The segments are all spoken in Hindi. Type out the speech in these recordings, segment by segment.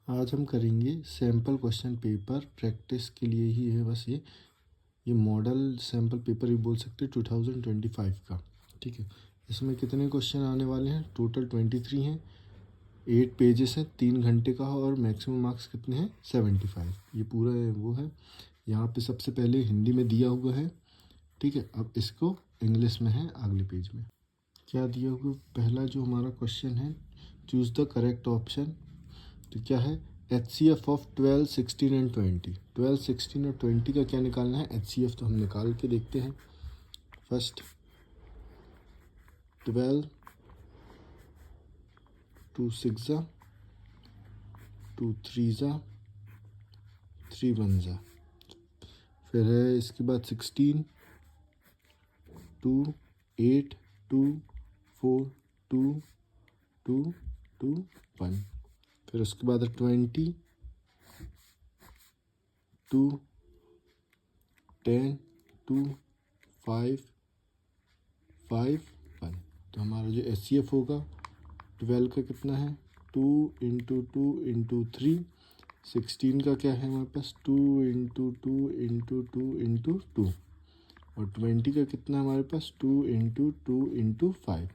आज हम करेंगे सैम्पल क्वेश्चन पेपर, प्रैक्टिस के लिए ही है बस ये मॉडल सैम्पल पेपर भी बोल सकते हैं 2025 का। ठीक है, इसमें कितने क्वेश्चन आने वाले हैं? टोटल 23 हैं, 8 पेजेस हैं, 3 घंटे का, और मैक्सिमम मार्क्स कितने हैं? 75। ये पूरा वो है। यहाँ पे सबसे पहले हिंदी में दिया हुआ है। ठीक है, अब इसको इंग्लिश में है अगले पेज में। क्या दिया हुआ? पहला जो हमारा क्वेश्चन है, चूज़ द करेक्ट ऑप्शन। तो क्या है? HCF of 12, 16 and 20। 12, 16 और 20 का क्या निकालना है? HCF तो हम निकाल के देखते हैं। फर्स्ट 12, 2 6 जा, 2 3 जा, 3 1 जा। फिर है इसके बाद 16, 2 8, 2 4, 2 2 2 1। फिर उसके बाद 20, 2 10, 2 5 5 1। तो हमारा जो HCF होगा 12 का कितना है? 2 इंटू 2 इंटू 3। 16 का क्या है हमारे पास? 2 इंटू 2 इंटू 2 इंटू 2। और 20 का कितना है हमारे पास? 2 इंटू 2 इंटू 5।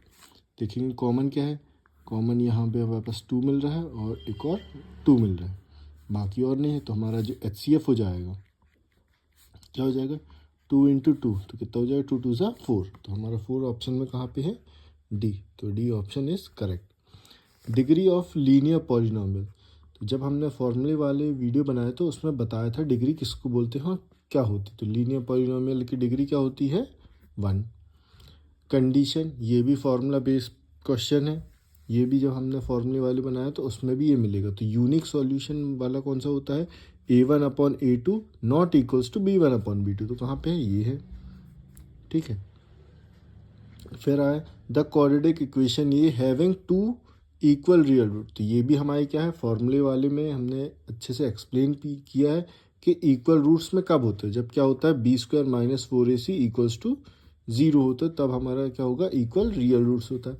देखेंगे कॉमन क्या है। कॉमन यहाँ पे हमारे पास 2 मिल रहा है और एक और 2 मिल रहा है, बाकी और नहीं है। तो हमारा जो HCF हो जाएगा, क्या हो जाएगा? 2 इंटू 2, तो कितना हो जाएगा? 2 2 ज़ा 4। तो हमारा 4 ऑप्शन में कहाँ पे है? डी। तो D option is correct. Degree of linear polynomial. तो जब हमने फॉर्मूले वाले वीडियो बनाए तो उसमें बताया था डिग्री किसको बोलते हैं और क्या होती है। तो लीनियर पॉलिनोमियल की डिग्री क्या होती है? 1। कंडीशन, ये भी फार्मूला बेस्ड क्वेश्चन है। ये भी जब हमने फॉर्मूले वाले बनाया तो उसमें भी ये मिलेगा। तो यूनिक सॉल्यूशन वाला कौन सा होता है? A1/A2 not equals to B1/B2। तो कहाँ पे है? ये है। ठीक है, फिर आए द क्वाड्रेटिक इक्वेशन ये हैविंग 2 इक्वल रियल रूट। तो ये भी हमारे क्या है, फॉर्मूले वाले में हमने अच्छे से एक्सप्लेन भी किया है कि इक्वल रूट्स में कब होते हैं? जब क्या होता है? B² - 4AC इक्वल्स टू 0 होता है, तब हमारा क्या होगा? इक्वल रियल रूट्स होता है।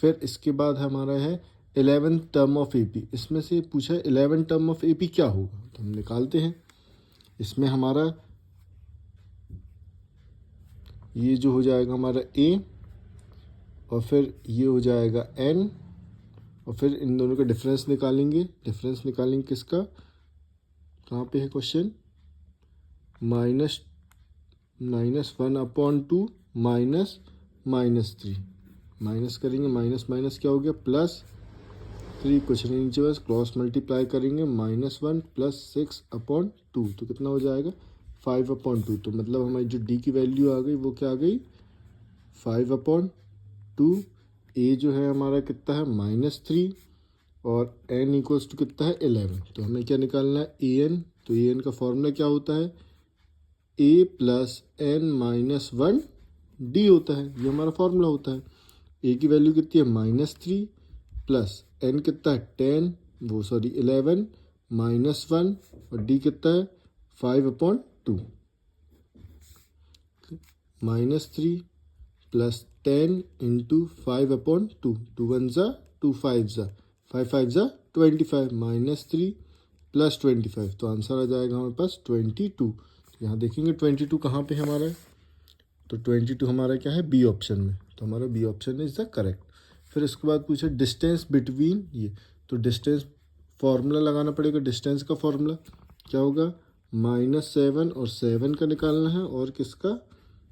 फिर इसके बाद हमारा है 11 टर्म ऑफ AP। इसमें से पूछा है 11 टर्म ऑफ AP क्या होगा, तो हम निकालते हैं। इसमें हमारा ये जो हो जाएगा हमारा A, और फिर ये हो जाएगा N, और फिर इन दोनों का डिफरेंस निकालेंगे। डिफरेंस निकालेंगे किसका? कहाँ पे है क्वेश्चन? -1/2 -3। माइनस करेंगे, माइनस माइनस क्या हो गया? +3। कुछ नहीं नीचे, बस क्रॉस मल्टीप्लाई करेंगे। -1 + 6/2। तो कितना हो जाएगा? 5/2। तो मतलब हमारी जो डी की वैल्यू आ गई वो क्या आ गई? 5/2। ए जो है हमारा कितना है? -3, और n इक्वल्स टू कितना है? 11। तो हमें क्या निकालना है? an। तो an का फॉर्मूला क्या होता है? a + n-1 d होता है। ये हमारा फॉर्मूला होता है। a की वैल्यू कितनी है? -3 प्लस n कितना है? 11, -1, और d कितना है? 5/2। -3 + 10 इंटू 5/2। 2 1 ज़ा, 2 5 ज़ा, 5 5 ज़ा 25, -3 + 25। तो आंसर आ जाएगा हमारे पास 22। यहाँ देखेंगे 22 कहाँ पे हमारा है? तो 22 हमारा क्या है? बी ऑप्शन में। तो हमारा B option is the correct. फिर इसके बाद पूछा डिस्टेंस बिटवीन ये। तो डिस्टेंस फार्मूला लगाना पड़ेगा। डिस्टेंस का फार्मूला क्या होगा? -7 और 7 का निकालना है, और किसका?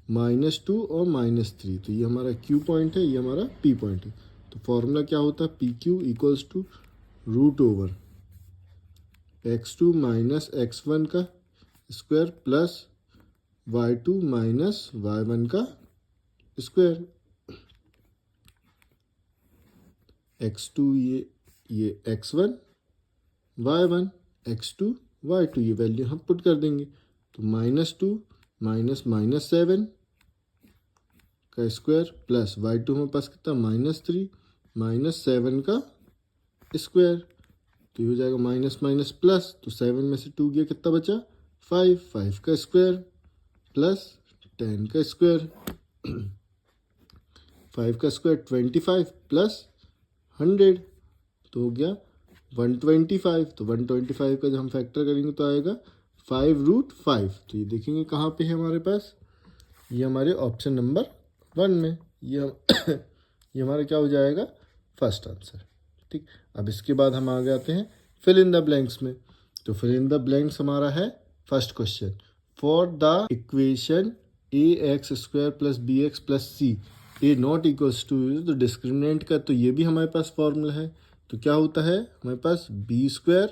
-2 और -3। तो ये हमारा Q पॉइंट है, ये हमारा P पॉइंट है। तो फॉर्मूला क्या होता है? PQ equals to √x2 - x1 का स्क्वायर प्लस y2 - y1 का स्क्वायर। x2 ये x1 y1, x2 y2, ये वैल्यू हम पुट कर देंगे। तो -2 - -7 का स्क्वायर प्लस y2 हमारे पास कितना? -3 - 7 का स्क्वायर। तो ये हो जाएगा माइनस माइनस प्लस। तो 7 में से 2 गया, कितना बचा? 5। 5 का स्क्वायर प्लस 10 का स्क्वायर। 5 का स्क्वायर 25 प्लस 100, तो हो गया 125, तो 125 का जब हम फैक्टर करेंगे तो आएगा 5√5। तो ये देखेंगे कहाँ पे है हमारे पास, ये हमारे ऑप्शन नंबर 1 में, ये हमारा क्या हो जाएगा, फर्स्ट आंसर। ठीक, अब इसके बाद हम आगे आते हैं फिल इन द ब्लैंक्स में। तो फिल इन द ब्लैंक्स हमारा है first question, for the equation ax² + bx + c a not equals to, तो डिस्क्रिमिनेंट का तो ये भी हमारे पास फॉर्मूला है। तो क्या होता है हमारे पास b²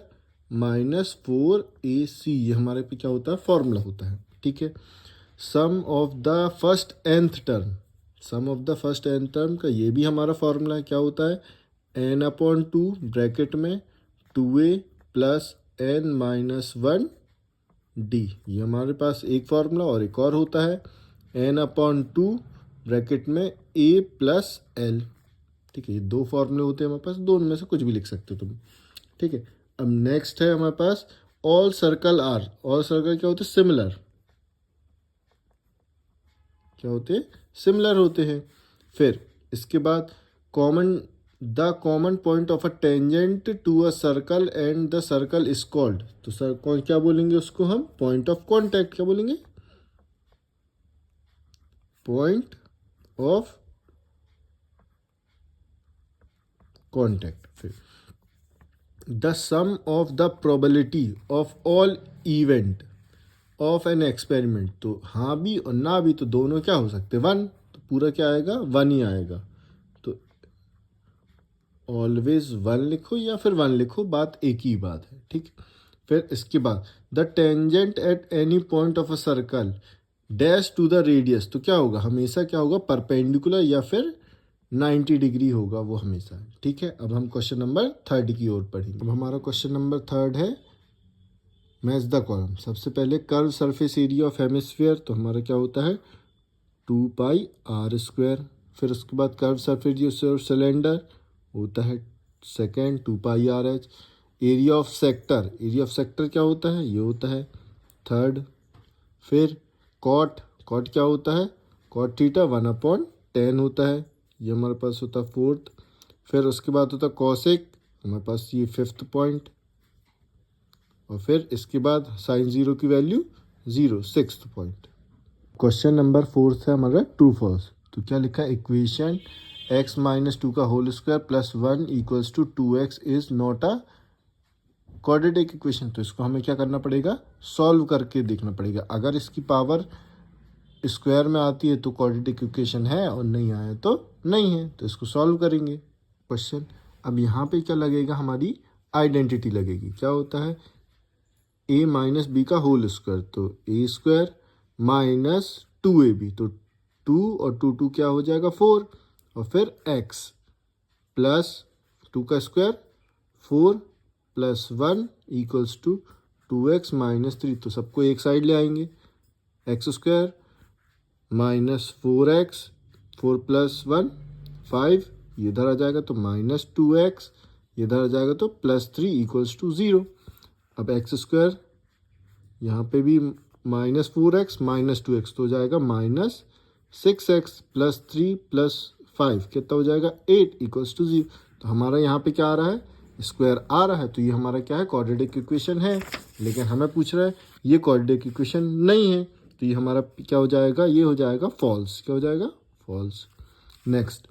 - 4ac, ये हमारे पे क्या होता है, फॉर्मूला होता है। ठीक है, sum of the first nth term, sum of the first nth term का ये भी हमारा फॉर्मूला है, क्या होता है, n/2 ब्रैकेट में 2a + n - 1d, ये हमारे पास एक फार्मूला। और एक और होता है n/2 ब्रैकेट में a + l। ठीक है, ये दो फार्मूले होते हैं हमारे पास, दोनों में से कुछ भी लिख सकते हो तुम। ठीक है, अब नेक्स्ट है हमारे पास all circle are. All circle क्या होते हैं, सिमिलर, क्या होते हैं, सिमिलर होते हैं। फिर इसके बाद common, the common point of a tangent to a circle and the circle is called, तो सर कौन क्या बोलेंगे उसको हम, पॉइंट ऑफ कॉन्टैक्ट, क्या बोलेंगे, पॉइंट ऑफ कॉन्टैक्ट। फिर the sum of the probability of all event of an experiment, तो हाँ भी और ना भी तो दोनों क्या हो सकते हैं, 1, तो पूरा क्या आएगा, 1 ही आएगा। तो ऑलवेज 1 लिखो या फिर 1 लिखो, बात एक ही बात है। ठीक, फिर इसके बाद the tangent at any point of a circle dash to the radius, तो क्या होगा, हमेशा क्या होगा, परपेंडिकुलर या फिर 90 डिग्री होगा वो हमेशा। ठीक है, अब हम क्वेश्चन नंबर 3 की ओर पढ़ेंगे। अब हमारा क्वेश्चन नंबर 3 है मैच द कॉलम। सबसे पहले curve surface area of hemisphere, तो हमारा क्या होता है 2πr²। फिर उसके बाद curve surface area of cylinder होता है second 2πrh। Area of sector, area of sector क्या होता है, ये होता है 3rd। फिर कॉट, कॉट क्या होता है, कॉट थीटा 1/10 होता है, ये हमारे पास होता है 4th। फिर उसके बाद होता है कॉसेक, हमारे पास ये 5th पॉइंट। और फिर इसके बाद साइन 0 की value 0, 6th point. Question number 4 है हमारा ट्रू फॉल्स। तो क्या लिखा है, इक्वेशन x - 2 का whole square + 1 = 2x is not a quadratic equation. तो इसको हमें क्या करना पड़ेगा, सॉल्व करके देखना पड़ेगा। अगर इसकी पावर स्क्वायर में आती है तो क्वाड्रेटिक इक्वेशन है, और नहीं आया तो नहीं है। तो इसको सॉल्व करेंगे क्वेश्चन। अब यहाँ पे क्या लगेगा, हमारी आइडेंटिटी लगेगी। क्या होता है, a - b का होल स्क्वायर, तो a² - 2ab, तो 2 और 2 क्या हो जाएगा 4। और फिर x + 2 का स्क्वायर 4 + 1 = 2x - 3। तो सबको एक साइड ले आएंगे, x² - 4x, 4 + 1 5, ये इधर आ जाएगा तो -2x, ये इधर आ जाएगा तो +3 = 0। अब x² यहाँ पे भी -4x - 2x, तो हो जाएगा -6x + 3 + 5 कितना हो जाएगा 8 = 0। तो हमारा यहाँ पे क्या आ रहा है, स्क्वायर आ रहा है, तो ये हमारा क्या है, क्वाड्रेटिक इक्वेशन है। लेकिन हमें पूछ रहा है ये क्वाड्रेटिक इक्वेशन नहीं है, तो ये हमारा क्या हो जाएगा, ये हो जाएगा फॉल्स। क्या हो जाएगा, false. Next,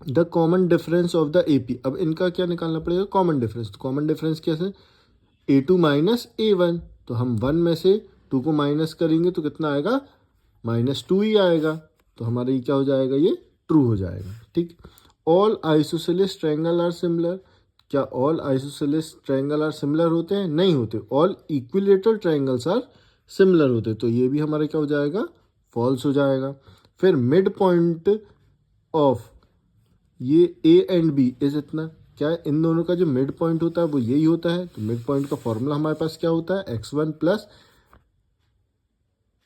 the common difference of the AP। अब इनका क्या निकालना पड़ेगा, कॉमन डिफरेंस। तो कॉमन डिफरेंस कैसे, A2 - A1, तो हम 1 में से 2 को माइनस करेंगे तो कितना आएगा, -2 ही आएगा। तो हमारा ये क्या हो जाएगा, ये ट्रू हो जाएगा। ठीक, all isosceles triangle are similar. क्या all isosceles triangle are similar होते हैं, नहीं होते। All equilateral triangles are similar होते हैं, तो ये भी हमारा क्या हो जाएगा, फॉल्स हो जाएगा। फिर मिड पॉइंट ऑफ ये A एंड B इज इतना, क्या इन दोनों का जो मिड पॉइंट होता है वो यही होता है। तो मिड पॉइंट का फॉर्मूला हमारे पास क्या होता है, x1 +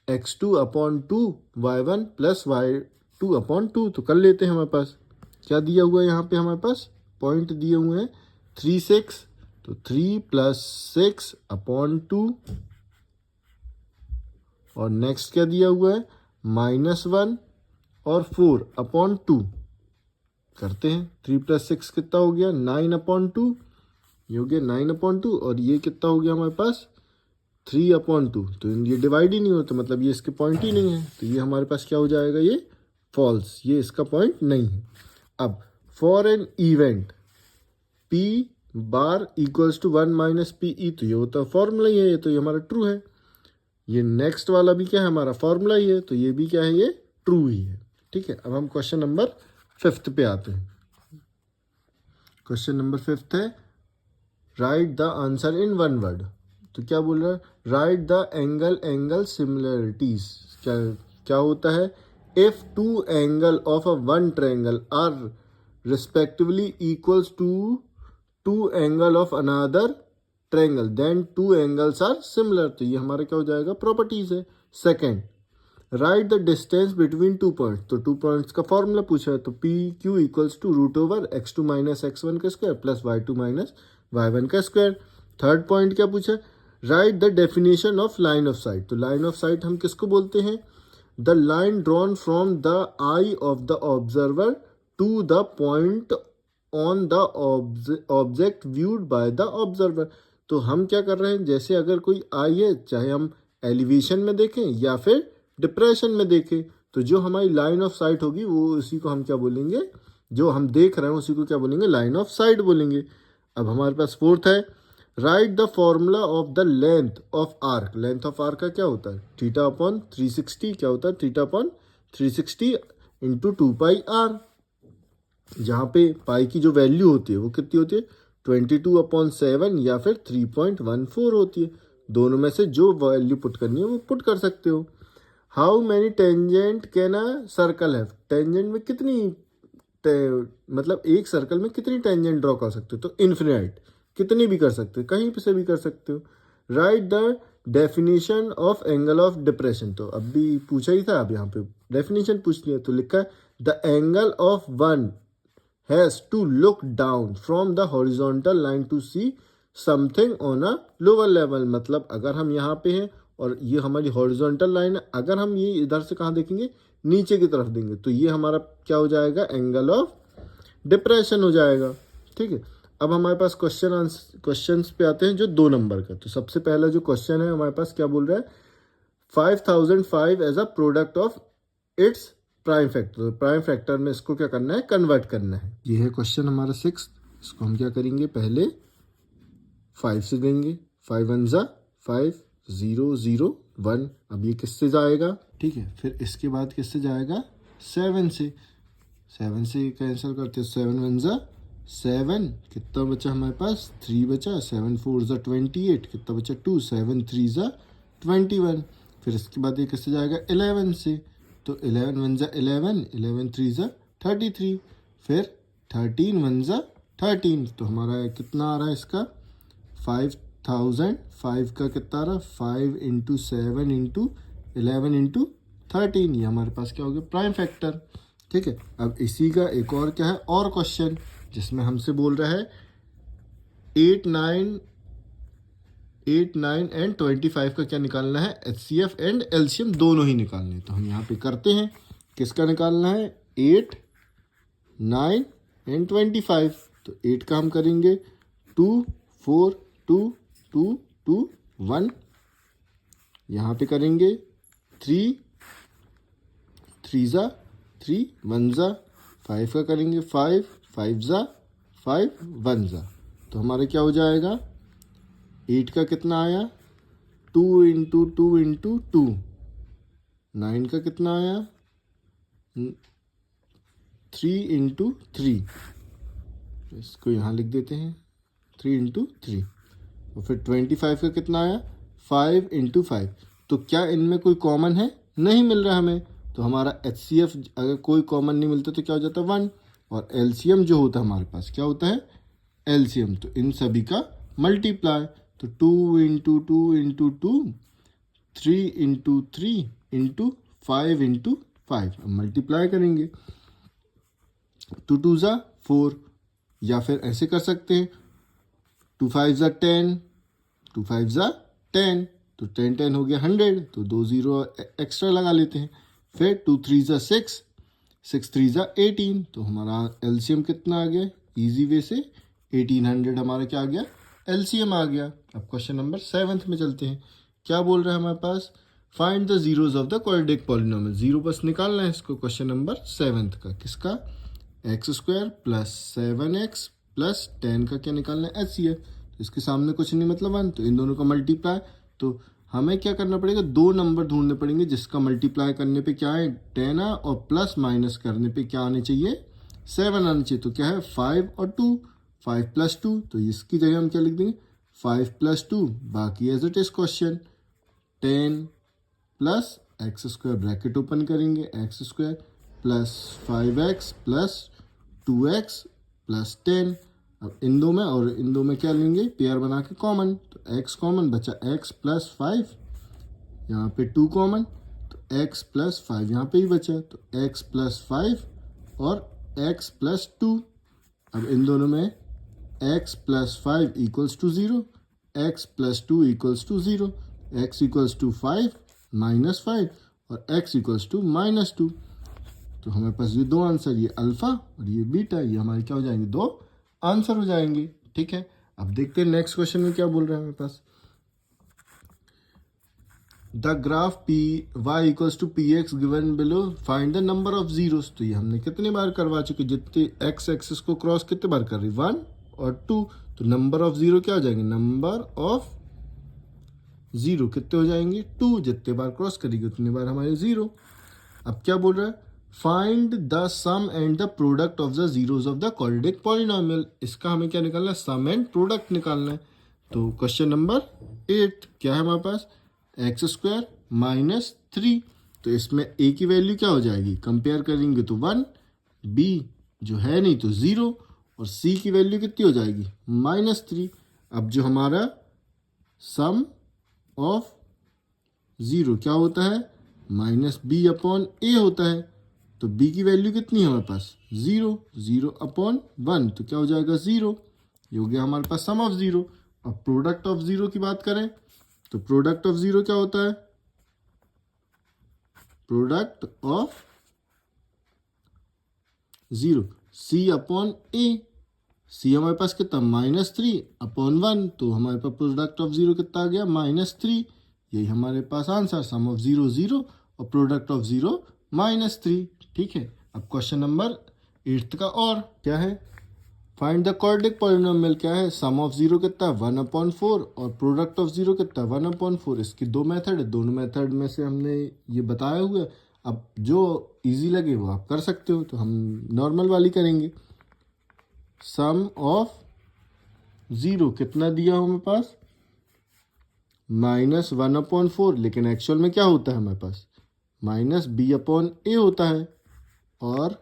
x2/2 y1 + y2/2। तो कर लेते हैं, हमारे पास क्या दिया हुआ है, यहाँ पे हमारे पास पॉइंट दिए हुए हैं 3 6, तो 3 + 6/2। और नेक्स्ट क्या दिया हुआ है, -1 और 4/2। करते हैं, 3 + 6 कितना हो गया 9/2, ये हो गया 9/2 और ये कितना हो गया हमारे पास 3/2। तो ये डिवाइड ही नहीं होता, मतलब ये इसके पॉइंट ही नहीं है, तो ये हमारे पास क्या हो जाएगा, ये फॉल्स, ये इसका पॉइंट नहीं है। अब for an event P bar equals to 1 minus PE, तो ये होता है फॉर्मूला ही है, ये तो ये हमारा ट्रू है। ये नेक्स्ट वाला भी क्या है, हमारा फॉर्मूला ही है, तो ये भी क्या है, ये ट्रू ही है। ठीक है, अब हम क्वेश्चन नंबर 5 पे आते हैं। क्वेश्चन नंबर 5 है right the answer in one word. तो क्या बोल रहा है, राइट द एंगल सिमिलरिटीज। क्या क्या होता है, if two angle of a one triangle are respectively equals to two angle of another triangle then two angles are similar. तो ये हमारा क्या हो जाएगा, प्रॉपर्टीज है। Second, write the distance between 2 points. तो 2 पॉइंट्स का फॉर्मूला पूछा है, तो PQ equals to √x2 minus x1 का square plus y2 minus y1 का स्क्वायर। थर्ड पॉइंट क्या पूछा, write the definition of line of sight. तो लाइन ऑफ साइट हम किसको बोलते हैं, the line drawn from the eye of the observer to the point on the object viewed by the observer. तो हम क्या कर रहे हैं, जैसे अगर कोई आई है, चाहे हम एलिवेशन में देखें या फिर डिप्रेशन में देखें, तो जो हमारी लाइन ऑफ साइट होगी वो उसी को हम क्या बोलेंगे, जो हम देख रहे हैं उसी को क्या बोलेंगे, लाइन ऑफ साइट बोलेंगे। अब हमारे पास फोर्थ है, right the formula of the length of arc. Length of arc का क्या होता है, θ/360। क्या होता है, θ/360 इंटू 2πr। जहाँ पे पाई की जो वैल्यू होती है वो कितनी होती है, 22/7 या फिर 3.14 होती है। दोनों में से जो वैल्यू पुट करनी है वो पुट कर सकते हो। How many tangent can a circle have. Tangent में कितनी मतलब एक सर्कल में कितनी टेंजेंट ड्रॉ कर सकते हो, तो इन्फिनाइट, कितनी भी कर सकते हो, कहीं पे से भी कर सकते हो। Right the definition of angle of depression. तो अब भी पूछा ही था, अब यहाँ पे डेफिनेशन पूछ लिया, तो लिखा है the angle of one has to look down from the horizontal line to see something on a lower level. मतलब अगर हम यहाँ पे हैं और ये हमारी हॉरिजॉन्टल लाइन है, अगर हम ये इधर से कहाँ देखेंगे, नीचे की तरफ देंगे, तो ये हमारा क्या हो जाएगा, एंगल ऑफ डिप्रेशन हो जाएगा। ठीक है, अब हमारे पास क्वेश्चंस पे आते हैं जो 2 नंबर का। तो सबसे पहला जो क्वेश्चन है हमारे पास क्या बोल रहा है, 5005 as a product of its prime factor. तो प्राइम फैक्टर में इसको क्या करना है, कन्वर्ट करना है। ये है क्वेश्चन हमारा 6। इसको हम क्या करेंगे, पहले 5 से देंगे, 5 1 ज़ा 5 0 0 1। अब ये किससे जाएगा, ठीक है, फिर इसके बाद किससे जाएगा, 7 से। 7 से कैंसिल करते हैं, 7 1 ज़ा 7, कितना बचा हमारे पास, 3 बचा, 7 4 ज़ा 28, कितना बचा 2, 7 3 ज़ा 21। फिर इसके बाद ये किससे जाएगा, 11 से। तो 11 1 ज़ा 11, 11 3 ज़ा 33, फिर 13 1 ज़ा 13। तो हमारा कितना आ रहा है इसका, 5005 का कितना आ रहा, 5 इंटू 7 इंटू 11 इंटू 13। ये हमारे पास क्या हो गया, प्राइम फैक्टर। ठीक है, अब इसी का एक और क्या है, और क्वेश्चन, जिसमें हमसे बोल रहा है 8 9 एंड 25 का क्या निकालना है, HCF एंड LCM दोनों ही निकालने। तो हम यहाँ पे करते हैं, किसका निकालना है, 8 9 एंड 25। तो 8 का हम करेंगे 2 4 2 2 2 1। यहाँ पे करेंगे 3 3 ज़ा 3 1 ज़ा 5 का करेंगे 5 5 ज़ा 5 1 ज़ा। तो हमारा क्या हो जाएगा, 8 का कितना आया, 2 इंटू 2 इंटू 2। 9 का कितना आया, 3 इंटू 3। इसको यहाँ लिख देते हैं, 3 इंटू 3। और फिर 25 का कितना आया, 5 इंटू 5। तो क्या इनमें कोई कॉमन है, नहीं मिल रहा हमें। तो हमारा HCF अगर कोई कॉमन नहीं मिलता तो क्या हो जाता है, 1। और LCM जो होता है हमारे पास क्या होता है, LCM, तो इन सभी का मल्टीप्लाई। तो 2 into 2 into 2, 3 into 3 into 5 into 5। अब मल्टीप्लाई करेंगे, 2 2 ज़ा 4, या फिर ऐसे कर सकते हैं 2 5 ज़ा 10, 2 5 ज़ा 10। तो 10 10 हो गया 100, तो 2 0 एक्स्ट्रा लगा लेते हैं। फिर 2 3 ज़ा 6, 6 3 ज़ा 18। तो हमारा LCM कितना आ गया, इजी वे से 1800 हमारा क्या आ गया, एलसीएम आ गया। अब क्वेश्चन नंबर 7 में चलते हैं। क्या बोल रहा है हमारे पास, find the zeros of the quadratic polynomial. Zero बस निकालना है इसको, क्वेश्चन नंबर 7 का। किसका, x square plus 7x plus 10 का क्या निकालना है, HCF। इसके सामने कुछ नहीं मतलब 1, तो इन दोनों का मल्टीप्लाई। तो हमें क्या करना पड़ेगा, दो नंबर ढूंढने पड़ेंगे जिसका मल्टीप्लाई करने पे क्या है 10 और प्लस माइनस करने पे क्या आने चाहिए, 7 आने चाहिए। तो क्या है 5 और 2, 5 + 2, तो इसकी जगह हम क्या लिख देंगे 5 + 2, बाकी as it is question 10 plus x square bracket open करेंगे, x square plus 5x plus 2x plus 10। अब इन दो में और इन दो में क्या लेंगे, पेयर बना के कॉमन, तो x कॉमन बचा, x + 5, यहाँ पे 2 कॉमन, तो x + 5 यहाँ पे ही बचा, तो x + 5 और x + 2। अब इन दोनों में x + 5 = 0, x + 2 = 0, x = 5 - 5 और x = -2। तो हमारे पास ये दो आंसर, ये अल्फा और ये बीटा, ये हमारे क्या हो जाएंगे, दो आंसर हो जाएंगे। ठीक है, अब देखते हैं नेक्स्ट क्वेश्चन में क्या बोल रहा है हमारे पास। The graph p y = px given below, find the number of zeros. तो ये हमने कितने बार करवा चुके, जितने एक्स एक्सिस को क्रॉस कितने बार कर रही, 1 और 2। तो नंबर ऑफ जीरो क्या हो जाएंगे, नंबर ऑफ जीरो कितने हो जाएंगे, 2। जितने बार क्रॉस करेगी उतनी बार हमारे जीरो। अब क्या बोल रहा है, find the sum and the product of the zeros of the quadratic polynomial. इसका हमें क्या निकालना है, सम एंड प्रोडक्ट निकालना है। तो क्वेश्चन नंबर 8 क्या है हमारे पास, x² - 3। तो इसमें a की वैल्यू क्या हो जाएगी, कंपेयर करेंगे तो 1, b जो है नहीं तो 0 और c की वैल्यू कितनी हो जाएगी, -3। अब जो हमारा सम ऑफ जीरो क्या होता है, -b/a होता है। तो b की वैल्यू कितनी है हमारे पास, 0, 0/1, तो क्या हो जाएगा 0। ये हो गया हमारे पास सम ऑफ जीरो। अब प्रोडक्ट ऑफ जीरो की बात करें तो प्रोडक्ट ऑफ जीरो क्या होता है, product of zero c/a। c हमारे पास कितना, -3/1, तो हमारे पास प्रोडक्ट ऑफ जीरो कितना आ गया, -3। यही हमारे पास आंसर, सम ऑफ 0 0 और प्रोडक्ट ऑफ 0 -3। ठीक है, अब क्वेश्चन नंबर 8 का और क्या है, फाइंड द क्वाड्रेटिक पॉलिनोमियल। क्या है, सम ऑफ 0 कितना 1/4 और प्रोडक्ट ऑफ 0 कितना 1/4। इसकी दो मेथड है, दोनों मेथड में से हमने ये बताया हुआ है। अब जो इजी लगे वो आप कर सकते हो, तो हम नॉर्मल वाली करेंगे। सम ऑफ 0 कितना दिया हमें पास, -1/4, लेकिन एक्चुअल में क्या होता है हमारे पास, -b/a होता है। और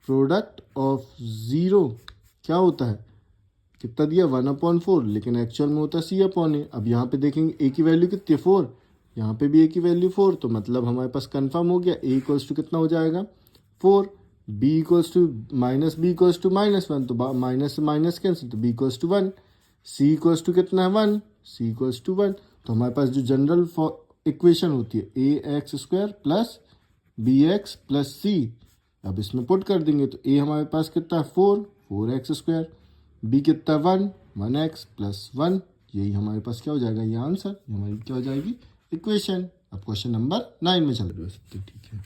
प्रोडक्ट ऑफ 0 क्या होता है, कितना दिया 1/4, लेकिन एक्चुअल में होता है c/a। अब यहाँ पे देखेंगे a की वैल्यू कितनी है 4, यहाँ पे भी a की वैल्यू 4, तो मतलब हमारे पास कंफर्म हो गया a = कितना हो जाएगा 4, b = -1, तो माइनस से माइनस कैंसिल, तो b = 1, c = कितना है 1, c = 1। तो हमारे पास जो जनरल इक्वेशन होती है ax² + bx + c, अब इसमें पुट कर देंगे तो a हमारे पास कितना है 4x², b कितना 1x + 1। यही हमारे पास क्या हो जाएगा, ये आंसर, हमारी क्या हो जाएगी इक्वेशन। अब क्वेश्चन नंबर 9 में चल रहे हो सकते, ठीक है।